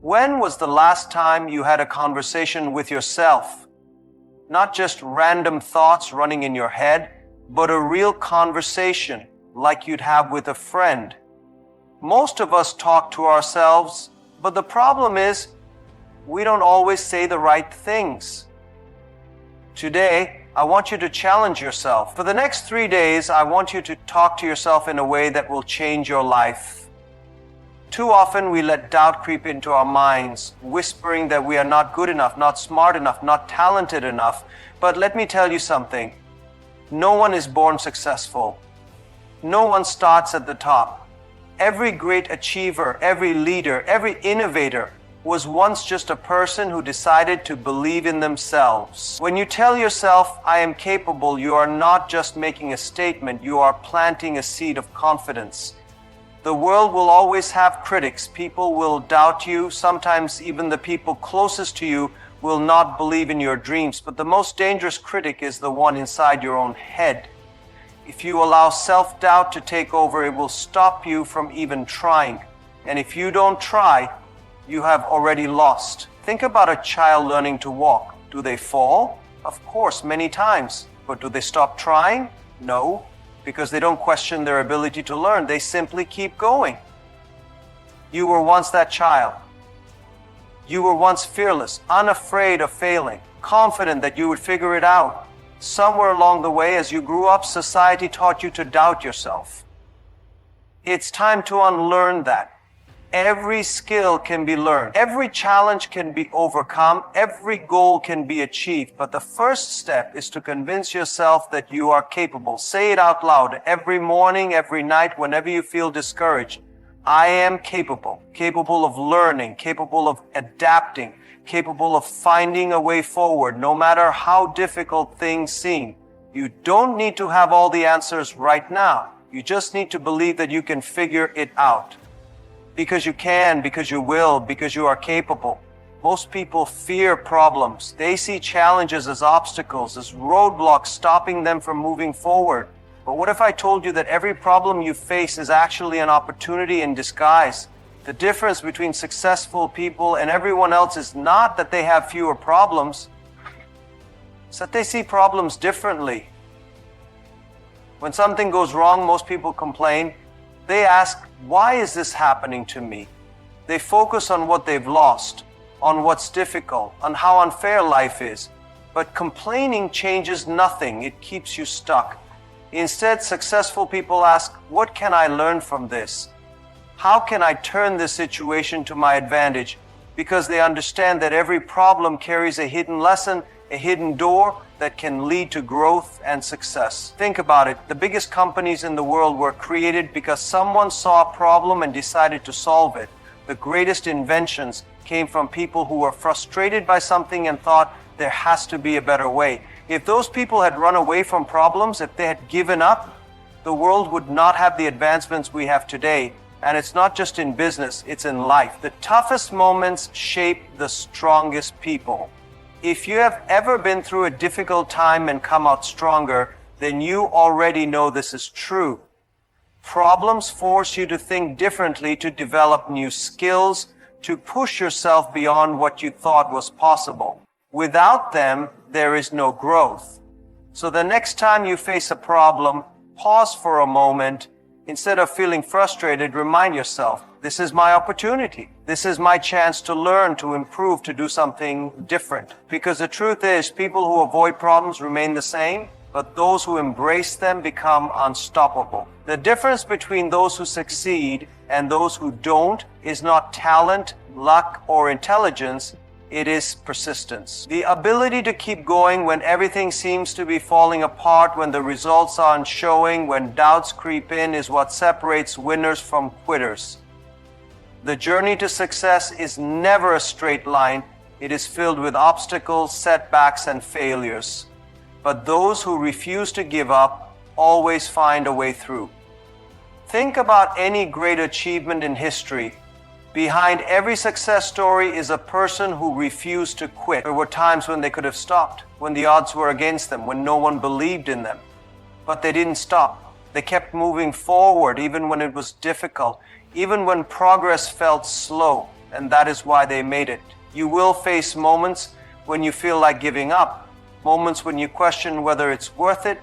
When was the last time you had a conversation with yourself? Not just random thoughts running in your head, but a real conversation like you'd have with a friend. Most of us talk to ourselves, but the problem is we don't always say the right things. Today, I want you to challenge yourself. For the next 3 days, I want you to talk to yourself in a way that will change your life. Too often we let doubt creep into our minds, whispering that we are not good enough, not smart enough, not talented enough. But let me tell you something. No one is born successful. No one starts at the top. Every great achiever, every leader, every innovator was once just a person who decided to believe in themselves. When you tell yourself, I am capable, you are not just making a statement, you are planting a seed of confidence. The world will always have critics. People will doubt you. Sometimes even the people closest to you will not believe in your dreams. But the most dangerous critic is the one inside your own head. If you allow self-doubt to take over, it will stop you from even trying. And if you don't try, you have already lost. Think about a child learning to walk. Do they fall? Of course, many times. But do they stop trying? No. Because they don't question their ability to learn. They simply keep going. You were once that child. You were once fearless, unafraid of failing, confident that you would figure it out. Somewhere along the way, as you grew up, society taught you to doubt yourself. It's time to unlearn that. Every skill can be learned. Every challenge can be overcome. Every goal can be achieved. But the first step is to convince yourself that you are capable. Say it out loud every morning, every night, whenever you feel discouraged. I am capable. Capable of learning, capable of adapting, capable of finding a way forward, no matter how difficult things seem. You don't need to have all the answers right now. You just need to believe that you can figure it out. Because you can, because you will, because you are capable. Most people fear problems. They see challenges as obstacles, as roadblocks stopping them from moving forward. But what if I told you that every problem you face is actually an opportunity in disguise? The difference between successful people and everyone else is not that they have fewer problems. It's that they see problems differently. When something goes wrong, most people complain. They ask, why is this happening to me? They focus on what they've lost, on what's difficult, on how unfair life is. But complaining changes nothing. It keeps you stuck. Instead, successful people ask, what can I learn from this? How can I turn this situation to my advantage? Because they understand that every problem carries a hidden lesson, a hidden door that can lead to growth and success. Think about it. The biggest companies in the world were created because someone saw a problem and decided to solve it. The greatest inventions came from people who were frustrated by something and thought there has to be a better way. If those people had run away from problems, if they had given up, the world would not have the advancements we have today. And it's not just in business, it's in life. The toughest moments shape the strongest people. If you have ever been through a difficult time and come out stronger, then you already know this is true. Problems force you to think differently, to develop new skills, to push yourself beyond what you thought was possible. Without them, there is no growth. So the next time you face a problem, pause for a moment. Instead of feeling frustrated, remind yourself, this is my opportunity. This is my chance to learn, to improve, to do something different. Because the truth is, people who avoid problems remain the same, but those who embrace them become unstoppable. The difference between those who succeed and those who don't is not talent, luck, or intelligence. It is persistence. The ability to keep going when everything seems to be falling apart, when the results aren't showing, when doubts creep in, is what separates winners from quitters. The journey to success is never a straight line. It is filled with obstacles, setbacks, and failures. But those who refuse to give up always find a way through. Think about any great achievement in history. Behind every success story is a person who refused to quit. There were times when they could have stopped, when the odds were against them, when no one believed in them. But they didn't stop. They kept moving forward even when it was difficult, even when progress felt slow. and that is why they made it. You will face moments when you feel like giving up, moments when you question whether it's worth it,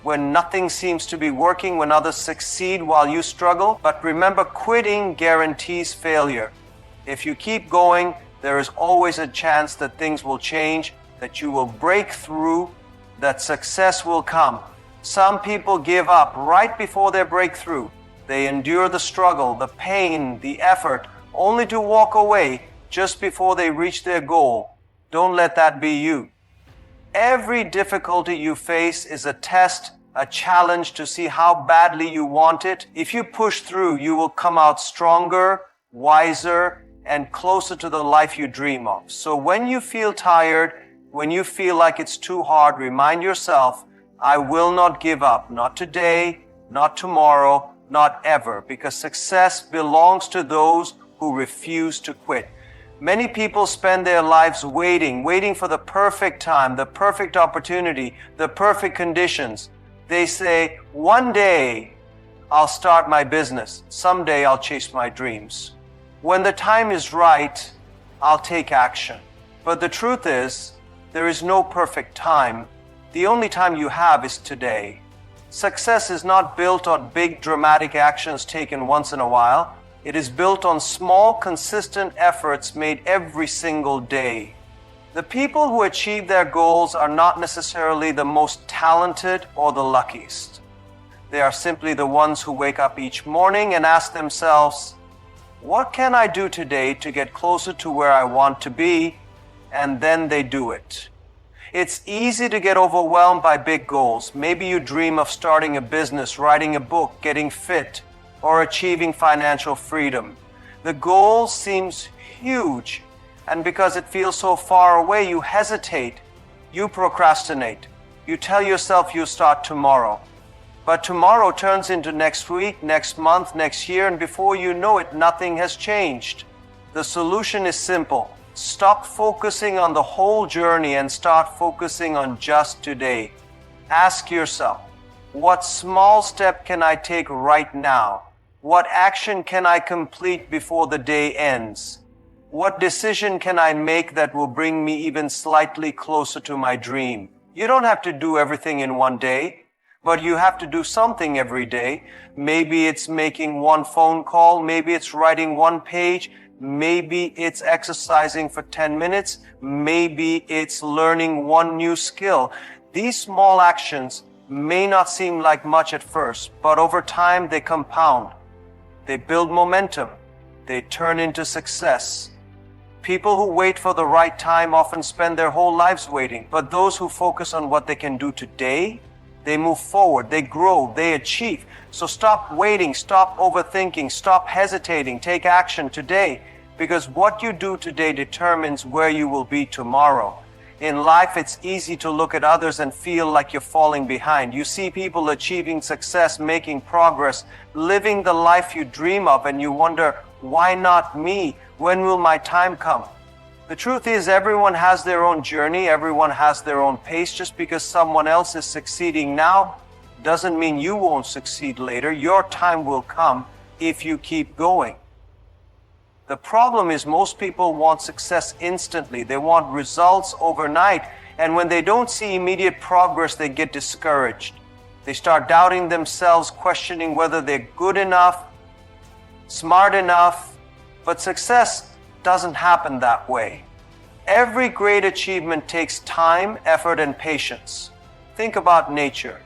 when nothing seems to be working, when others succeed while you struggle. But remember, quitting guarantees failure. If you keep going, there is always a chance that things will change, that you will break through, that success will come. Some people give up right before their breakthrough. They endure the struggle, the pain, the effort, only to walk away just before they reach their goal. Don't let that be you. Every difficulty you face is a test, a challenge to see how badly you want it. If you push through, you will come out stronger, wiser, and closer to the life you dream of. So when you feel tired, when you feel like it's too hard, remind yourself, I will not give up. Not today, not tomorrow, not ever. Because success belongs to those who refuse to quit. Many people spend their lives waiting for the perfect time, the perfect opportunity, the perfect conditions. They say, one day I'll start my business. Someday I'll chase my dreams. When the time is right, I'll take action. But the truth is, there is no perfect time. The only time you have is today. Success is not built on big dramatic actions taken once in a while. It is built on small, consistent efforts made every single day. The people who achieve their goals are not necessarily the most talented or the luckiest. They are simply the ones who wake up each morning and ask themselves, what can I do today to get closer to where I want to be? And then they do it. It's easy to get overwhelmed by big goals. Maybe you dream of starting a business, writing a book, getting fit, or achieving financial freedom. The goal seems huge, and because it feels so far away, you hesitate, you procrastinate. You tell yourself you'll start tomorrow. But tomorrow turns into next week, next month, next year, and before you know it, nothing has changed. The solution is simple. Stop focusing on the whole journey and start focusing on just today. Ask yourself, what small step can I take right now? What action can I complete before the day ends? What decision can I make that will bring me even slightly closer to my dream? You don't have to do everything in one day, but you have to do something every day. Maybe it's making one phone call, maybe it's writing one page, maybe it's exercising for 10 minutes, maybe it's learning one new skill. These small actions may not seem like much at first, but over time they compound. They build momentum. They turn into success. People who wait for the right time often spend their whole lives waiting, but those who focus on what they can do today, they move forward, they grow, they achieve. So stop waiting, stop overthinking, stop hesitating, take action today, because what you do today determines where you will be tomorrow. In life, it's easy to look at others and feel like you're falling behind. You see people achieving success, making progress, living the life you dream of, and you wonder, why not me? When will my time come? The truth is, everyone has their own journey, everyone has their own pace. Just because someone else is succeeding now doesn't mean you won't succeed later. Your time will come if you keep going. The problem is most people want success instantly. They want results overnight. And when they don't see immediate progress, they get discouraged. They start doubting themselves, questioning whether they're good enough, smart enough. But success doesn't happen that way. Every great achievement takes time, effort, and patience. Think about nature.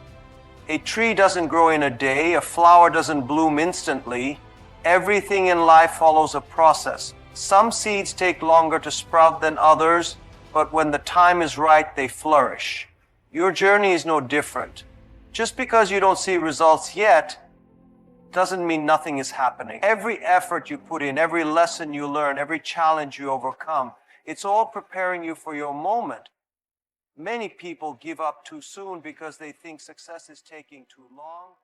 A tree doesn't grow in a day. A flower doesn't bloom instantly. Everything in life follows a process. Some seeds take longer to sprout than others, but when the time is right, they flourish. Your journey is no different. Just because you don't see results yet, doesn't mean nothing is happening. Every effort you put in, every lesson you learn, every challenge you overcome, it's all preparing you for your moment. Many people give up too soon because they think success is taking too long.